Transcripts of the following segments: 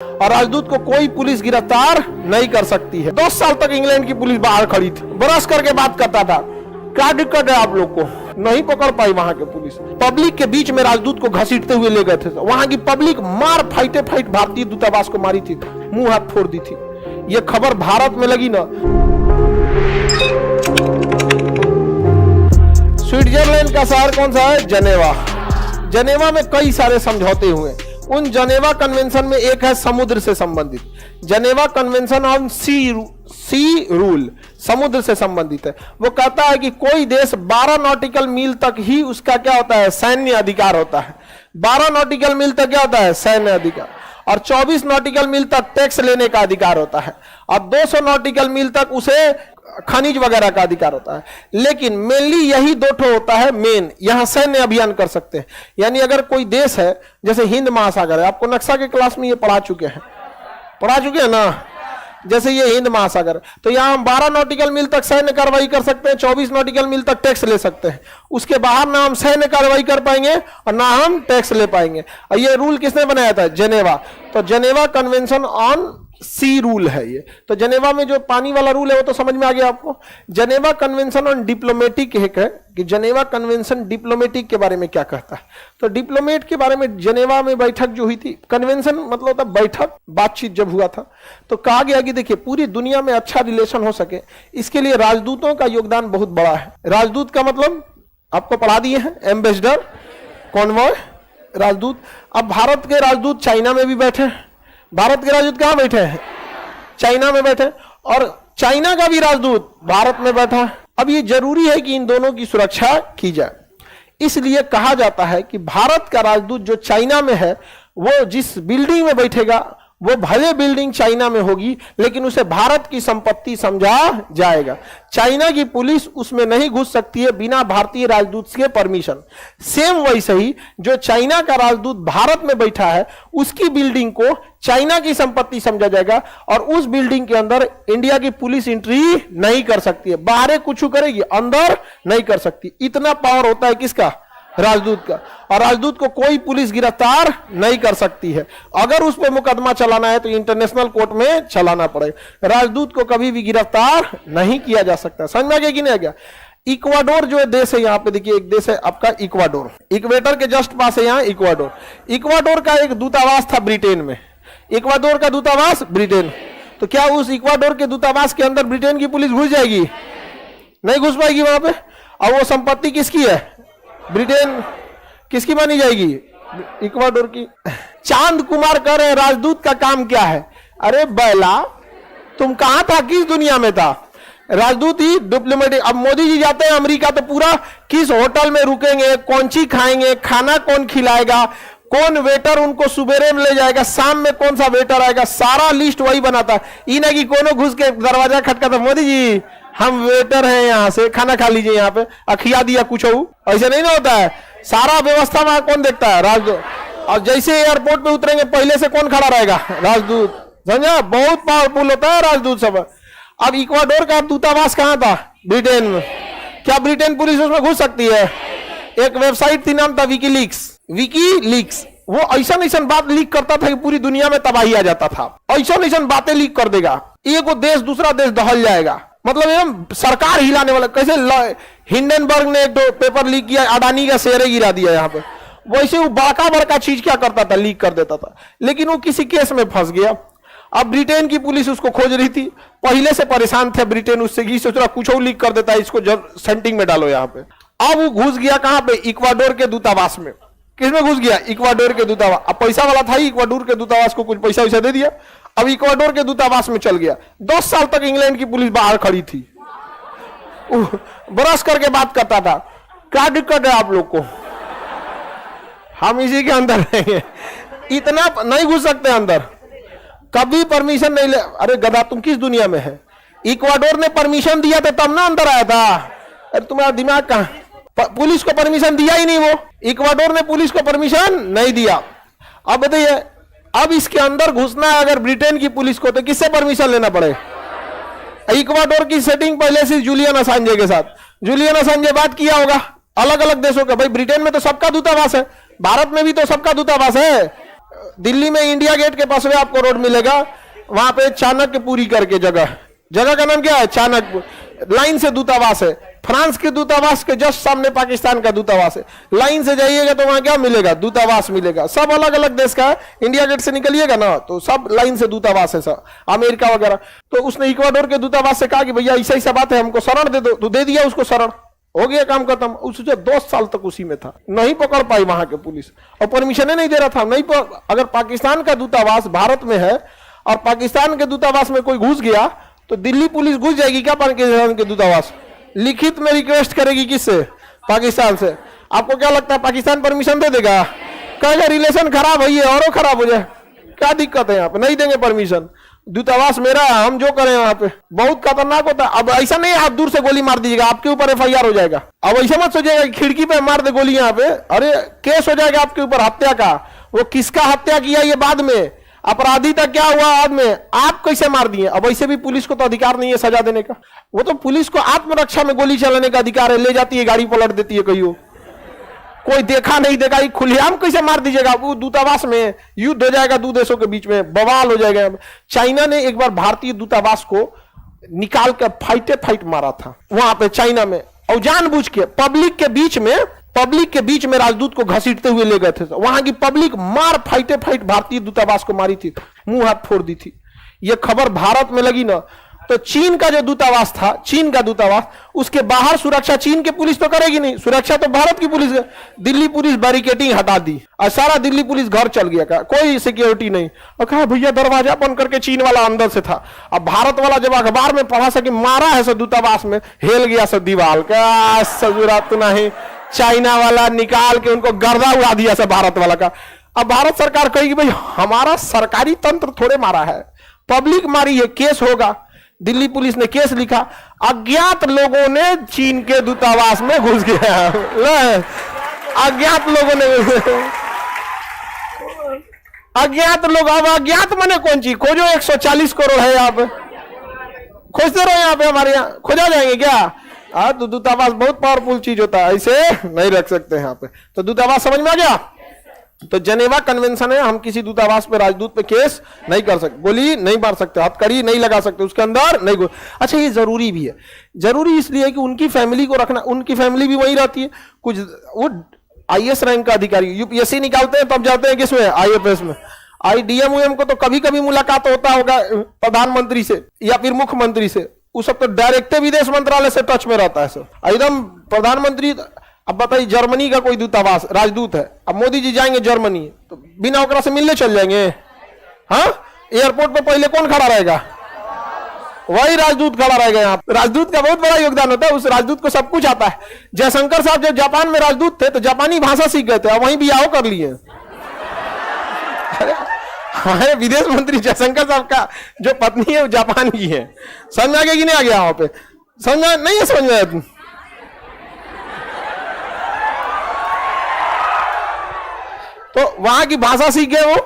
और राजदूत को कोई पुलिस गिरफ्तार नहीं कर सकती है। 10 साल तक इंग्लैंड की पुलिस बाहर खड़ी थी, बरस करके बात करता था। क्या दिक्कत है आप लोग को? नहीं पकड़ पाई वहां के पुलिस। पब्लिक के बीच में राजदूत को घसीटते हुए ले गए थे। वहां की पब्लिक मार फाइटे फाइट भारतीय दूतावास को मारी थी, मुंह हाथ फोड़ दी थी। ये खबर भारत में लगी ना। स्विट्जरलैंड का शहर कौन सा है? जेनेवा। जेनेवा में कई सारे समझौते हुए। उन जेनेवा कन्वेंशन में एक है समुद्र से संबंधित, Geneva convention on sea rule, समुद्र से संबंधित है। वो कहता है कि कोई देश 12 नॉटिकल मील तक ही उसका क्या होता है? सैन्य अधिकार होता है। 12 नॉटिकल मील तक क्या होता है? सैन्य अधिकार। और 24 नॉटिकल मील तक टैक्स लेने का अधिकार होता है। और 200 नॉटिकल मील तक उसे खनिज वगैरह का अधिकार होता है। लेकिन मेनली यही दो ठो होता है मेन, यहां सैन्य अभियान कर सकते हैं। यानी अगर कोई देश है, जैसे हिंद महासागर है, आपको नक्शा के क्लास में ये पढ़ा चुके हैं ना, जैसे ये हिंद महासागर, तो यहां हम 12 नॉटिकल मील तक सैन्य कार्रवाई कर सकते हैं, 24 नॉटिकल मील तक टैक्स ले सकते हैं। उसके बाहर ना हम सैन्य कार्रवाई कर पाएंगे और ना हम टैक्स ले पाएंगे। और ये रूल किसने बनाया था? जेनेवा। तो Geneva convention on sea rule है ये। तो जेनेवा में जो पानी वाला रूल है वो तो समझ में आ गया आपको। जेनेवा कन्वेंशन ऑन डिप्लोमेटिक एक है कि जेनेवा कन्वेंशन डिप्लोमेटिक के बारे में क्या कहता है। तो डिप्लोमेट के बारे में जेनेवा में बैठक जो हुई थी, कन्वेंशन मतलब होता बैठक, बातचीत जब हुआ था, तो कहा गया कि देखिए पूरी दुनिया में अच्छा रिलेशन हो सके, इसके लिए राजदूतों का योगदान बहुत बड़ा है। राजदूत का मतलब आपको पढ़ा दिए हैं, एम्बेसडर, कॉन्वॉय, राजदूत। अब भारत के राजदूत चाइना में भी बैठे हैं। भारत के राजदूत कहां बैठे हैं? चाइना में बैठे। और चाइना का भी राजदूत भारत में बैठा है। अब ये जरूरी है कि इन दोनों की सुरक्षा की जाए। इसलिए कहा जाता है कि भारत का राजदूत जो चाइना में है, वो जिस बिल्डिंग में बैठेगा वो भले बिल्डिंग चाइना में होगी, लेकिन उसे भारत की संपत्ति समझा जाएगा। चाइना की पुलिस उसमें नहीं घुस सकती है बिना भारतीय राजदूत के परमिशन। सेम वैसे ही जो चाइना का राजदूत भारत में बैठा है, उसकी बिल्डिंग को चाइना की संपत्ति समझा जाएगा और उस बिल्डिंग के अंदर इंडिया की पुलिस एंट्री नहीं कर सकती है। बाहर कुछ करेगी, अंदर नहीं कर सकती। इतना पावर होता है किसका? राजदूत का। और राजदूत को कोई पुलिस गिरफ्तार नहीं कर सकती है। अगर उस पर मुकदमा चलाना है तो इंटरनेशनल कोर्ट में चलाना पड़ेगा। राजदूत को कभी भी गिरफ्तार नहीं किया जा सकता। समझ में आ गया कि नहीं आ गया? इक्वाडोर जो देश है, यहाँ पे देखिए एक देश है आपका इक्वाडोर, इक्वेटर के जस्ट पास है यहाँ इक्वाडोर। इक्वाडोर का एक दूतावास था ब्रिटेन में। इक्वाडोर का दूतावास ब्रिटेन। तो क्या उस इक्वाडोर के दूतावास के अंदर ब्रिटेन की पुलिस घुस जाएगी? नहीं घुस पाएगी वहां पे। और वो संपत्ति किसकी है? ब्रिटेन। किसकी मानी जाएगी? इक्वाडोर की। चांद कुमार कह रहे हैं राजदूत का काम क्या है? अरे बैला, तुम कहां था? किस दुनिया में था? राजदूत ही डिप्लोमेटिक। अब मोदी जी जाते हैं अमेरिका तो पूरा किस होटल में रुकेंगे, कौन सी खाएंगे, खाना कौन खिलाएगा, कौन वेटर उनको सुबेरे में ले जाएगा, शाम में कौन सा वेटर आएगा, सारा लिस्ट वही बनाता। इन्हें कि कोनो घुस के दरवाजा खटकाता, मोदी जी हम वेटर हैं, यहाँ से खाना खा लीजिए, यहाँ पे अखिया दिया कुछ हो, ऐसे नहीं ना होता है। सारा व्यवस्था वहां कौन देखता है? राजदूत। और जैसे एयरपोर्ट पे उतरेंगे पहले से कौन खड़ा रहेगा? राजदूत। समझा? बहुत पावरफुल होता है राजदूत सब। अब इक्वाडोर का दूतावास कहां था? ब्रिटेन में। क्या ब्रिटेन पुलिस उसमें घुस सकती है? एक वेबसाइट थी, नाम था विकीलीक्स। विकीलीक्स वो ऐसा बात लीक करता था कि पूरी दुनिया में तबाही आ जाता था। ऐसा बातें लीक कर देगा, एक देश दूसरा देश दहल जाएगा। मतलब एकदम सरकार हिलाने वाला। कैसे हिंडनबर्ग ने एक तो पेपर लीक किया, अडानी का शेयर गिरा दिया यहाँ पे। वैसे वो बड़का बड़का चीज क्या करता था? लीक कर देता था। लेकिन वो किसी केस में फंस गया। अब ब्रिटेन की पुलिस उसको खोज रही थी। पहले से परेशान थे ब्रिटेन उससे कि सोच रहा कुछ और लीक कर देता है, इसको सेंटिंग में डालो यहाँ पे। अब वो घुस गया कहां पे? इक्वाडोर के दूतावास में। किसमें घुस गया? इक्वाडोर के दूतावास। अब पैसा वाला था, इक्वाडोर के दूतावास को कुछ पैसा वैसा दे दिया। अब इक्वाडोर के दूतावास में चल गया। 10 साल तक इंग्लैंड की पुलिस बाहर खड़ी थी, बरस करके बात करता था। क्या दिक्कत है आप लोग को? हम इसी के अंदर रहेंगे। इतना नहीं घुस सकते अंदर, कभी परमिशन नहीं ले। अरे गधा, तुम किस दुनिया में है? इक्वाडोर ने परमिशन दिया था तब ना अंदर आया था। अरे तुम्हारा दिमाग कहां? पुलिस को परमिशन दिया ही नहीं। वो इक्वाडोर ने पुलिस को परमिशन नहीं दिया। अब बताइए, अब इसके अंदर घुसना है अगर ब्रिटेन की पुलिस को, तो किससे परमिशन लेना पड़े? इक्वाडोर की सेटिंग पहले से जूलियन असांजे के साथ। जूलियन असांजे बात किया होगा अलग अलग देशों का। भाई ब्रिटेन में तो सबका दूतावास है, भारत में भी तो सबका दूतावास है। दिल्ली में इंडिया गेट के पास में आपको रोड मिलेगा, वहां पे चाणक्यपुरी करके जगह का नाम क्या है? चाणक्यपुर। लाइन से दूतावास है, फ्रांस के दूतावास के जस्ट सामने पाकिस्तान का दूतावास है। लाइन से जाइएगा तो वहां क्या मिलेगा? दूतावास मिलेगा। सब अलग अलग देश का है। इंडिया गेट से निकलिएगा ना तो सब लाइन से दूतावास है, सब अमेरिका वगैरह। तो उसने इक्वाडोर के दूतावास से कहा कि भैया ऐसा ऐसा बात है, हमको शरण दे दो, तो दे दिया उसको शरण, हो गया काम खत्म। उससे 2 साल तक उसी में था, नहीं पकड़ पाई वहां के पुलिस, और परमिशन नहीं दे रहा था। नहीं अगर पाकिस्तान का दूतावास भारत में है और पाकिस्तान के दूतावास में कोई घुस गया तो दिल्ली पुलिस घुस जाएगी क्या पाकिस्तान के दूतावास? लिखित में रिक्वेस्ट करेगी किससे? पाकिस्तान से। आपको क्या लगता है पाकिस्तान परमिशन दे देगा? कहेगा रिलेशन खराब है, ये और खराब हो जाए, क्या दिक्कत है? यहाँ पे नहीं देंगे परमिशन, दूतावास मेरा है, हम जो करें यहाँ पे। बहुत खतरनाक होता है। अब ऐसा नहीं आप दूर से गोली मार दीजिएगा, आपके ऊपर FIR हो जाएगा। अब ऐसा मत सोचिएगा खिड़की पे मार दे गोली यहाँ पे, अरे केस हो जाएगा आपके ऊपर हत्या का। वो किसका हत्या किया ये बाद में, अपराधी तक क्या हुआ बाद में, आप कैसे मार दिए। अब ऐसे भी पुलिस को तो अधिकार नहीं है सजा देने का, वो तो पुलिस को आत्मरक्षा में गोली चलाने का अधिकार है। ले जाती है, गाड़ी पलट देती है, कहीं कोई देखा नहीं देखा, खुलेआम कैसे मार दीजिएगा? वो दूतावास में युद्ध हो जाएगा, 2 देशों के बीच में बवाल हो जाएगा। चाइना ने एक बार भारतीय दूतावास को निकाल कर फाइट मारा था वहां पे चाइना में, और जानबूझ के पब्लिक के बीच में राजदूत को घसीटते हुए ले गए थे। वहां की पब्लिक मार फाइट भारतीय दूतावास को मारी थी, मुंह हाथ फोड़ दी थी। यह खबर भारत में लगी ना तो चीन का जो दूतावास था, चीन का दूतावास, उसके बाहर सुरक्षा चीन की पुलिस तो करेगी नहीं, सुरक्षा तो भारत की पुलिस है। दिल्ली पुलिस बैरिकेडिंग हटा दी और सारा दिल्ली पुलिस घर चल गया, का कोई सिक्योरिटी नहीं। और कहा भैया दरवाजा बंद करके चीन वाला अंदर से था। अब भारत वाला जब अखबार में पढ़ा सके मारा है सो दूतावास में, हिल गया सो दीवार का सजुरात नहीं, चाइना वाला निकाल के उनको गर्दा उड़ा दिया सब भारत वाला का। अब भारत सरकार कहेगी भाई हमारा सरकारी तंत्र थोड़े मारा है, पब्लिक मारी है, केस होगा। दिल्ली पुलिस ने केस लिखा, अज्ञात लोगों ने चीन के दूतावास में घुस गया। अज्ञात लोगों ने अज्ञात लोग, अब अज्ञात माने कौन चीज? खोजो 140 करोड़ है यहाँ पे, खोजते रहो यहाँ पे, हमारे यहाँ खोजा जाएंगे क्या? तो दूतावास बहुत पावरफुल चीज होता है, ऐसे नहीं रख सकते यहाँ पे। तो दूतावास समझ में आ गया? तो जनेवा कन्वेंशन है, हम किसी दूतावास पे राजदूत पे केस नहीं कर सकते, गोली नहीं मार सकते, हथकड़ी नहीं लगा सकते, उसके अंदर नहीं अच्छा ये जरूरी भी है। जरूरी इसलिए है कि उनकी फैमिली को रखना, उनकी फैमिली भी वही रहती है। कुछ वो IAS रैंक का अधिकारी UPSC निकालते हैं तब जाते हैं किसमें? IFS में। IDM को तो कभी कभी मुलाकात होता होगा प्रधानमंत्री से या फिर मुख्यमंत्री से, उस सब तो डायरेक्ट विदेश मंत्रालय से टच में रहता है सर एकदम प्रधानमंत्री। अब बताइए जर्मनी का कोई दूतावास राजदूत है, अब मोदी जी जाएंगे जर्मनी तो बिना ओकरा से मिलने चल जाएंगे? हाँ, एयरपोर्ट पे पहले कौन खड़ा रहेगा? वही राजदूत खड़ा रहेगा। यहाँ राजदूत का बहुत बड़ा योगदान होता है, उस राजदूत को सब कुछ आता है। जयशंकर साहब जब जापान में राजदूत थे तो जापानी भाषा सीख गए थे और वहीं बियाह कर लिए। हमारे विदेश मंत्री जयशंकर साहब का जो पत्नी है वो जापान की है। समझ आ गया कि नहीं आ गया? वहां पे समझ नहीं है? समझ में आया? तो वहां की भाषा सीख गए वो,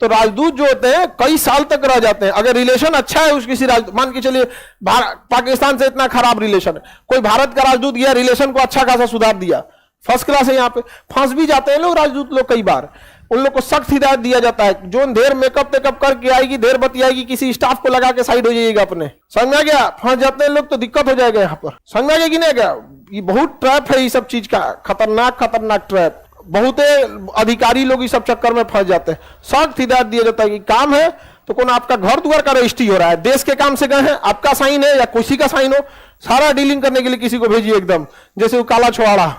तो राजदूत जो होते हैं कई साल तक रह जाते हैं। अगर रिलेशन अच्छा है उस किसी राजदूत, मान के चलिए पाकिस्तान से इतना खराब रिलेशन है, कोई भारत का राजदूत गया, रिलेशन को अच्छा खासा सुधार दिया, फर्स्ट क्लास है। यहाँ पे फंस भी जाते हैं लोग, राजदूत लोग कई बार, उन लोग को सख्त हिदायत दिया जाता है, जो देर मेकअप वेकअप करके आएगी, देर बतियाएगी, किसी स्टाफ को लगा के साइड हो जाइएगा अपने। समझ में आ गया? फंस जाते हैं लोग तो दिक्कत हो जाएगा यहाँ पर। समझ में आ गया कि नहीं गया? ये बहुत ट्रैप है ये सब चीज का, खतरनाक ट्रैप। बहुत अधिकारी लोग इस सब चक्कर में फंस जाते हैं। सख्त हिदायत दिया जाता है कि काम है तो कौन आपका घर द्वार का रजिस्ट्री हो रहा है, देश के काम से गए हैं, आपका साइन है या किसी का साइन हो, सारा डीलिंग करने के लिए किसी को भेजिए एकदम, जैसे वो काला छोड़ा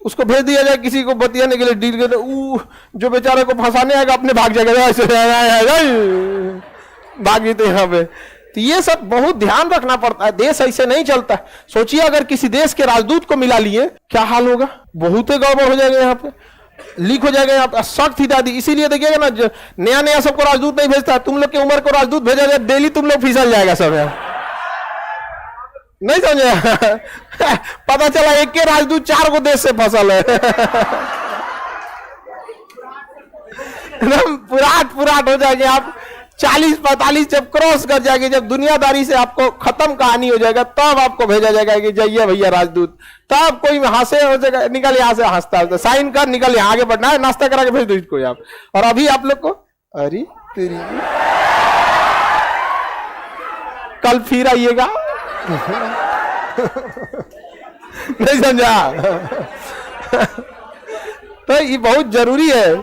उसको भेज दिया जाए किसी को बतियाने के लिए, डील करते, जो बेचारे को फंसाने आएगा अपने भाग जाएगा, ऐसे भागी तो यहाँ पे। तो ये सब बहुत ध्यान रखना पड़ता है, देश ऐसे नहीं चलता। सोचिए अगर किसी देश के राजदूत को मिला लिए क्या हाल होगा? बहुत ही गड़बड़ हो जाएगा, यहाँ पे लीक हो जाएगा। यहाँ पे सख्त हिदायत, इसीलिए देखिएगा ना नया नया सबको राजदूत नहीं भेजता, तुम लोग की उम्र को राजदूत भेजा जाए डेली तुम लोग फिसल जाएगा सब। यहाँ नहीं समझे? पता चला एक के राजदूत 4 को देश से फसल है। एकदम पुराट हो जाएंगे आप, 40-45 जब क्रॉस कर जाएगी, जब दुनियादारी से आपको खत्म कहानी हो जाएगा, तब आपको भेजा जाएगा कि जाइए भैया राजदूत। तब कोई हंसे हो जाएगा, निकल यहां से, हंसता है साइन कर, निकल यहां, आगे बढ़ना है, नाश्ता करा के भेज दो इसको आप। और अभी आप लोग को अरे तेरी कल फिर आइएगा। नहीं समझा? तो ये बहुत जरूरी है।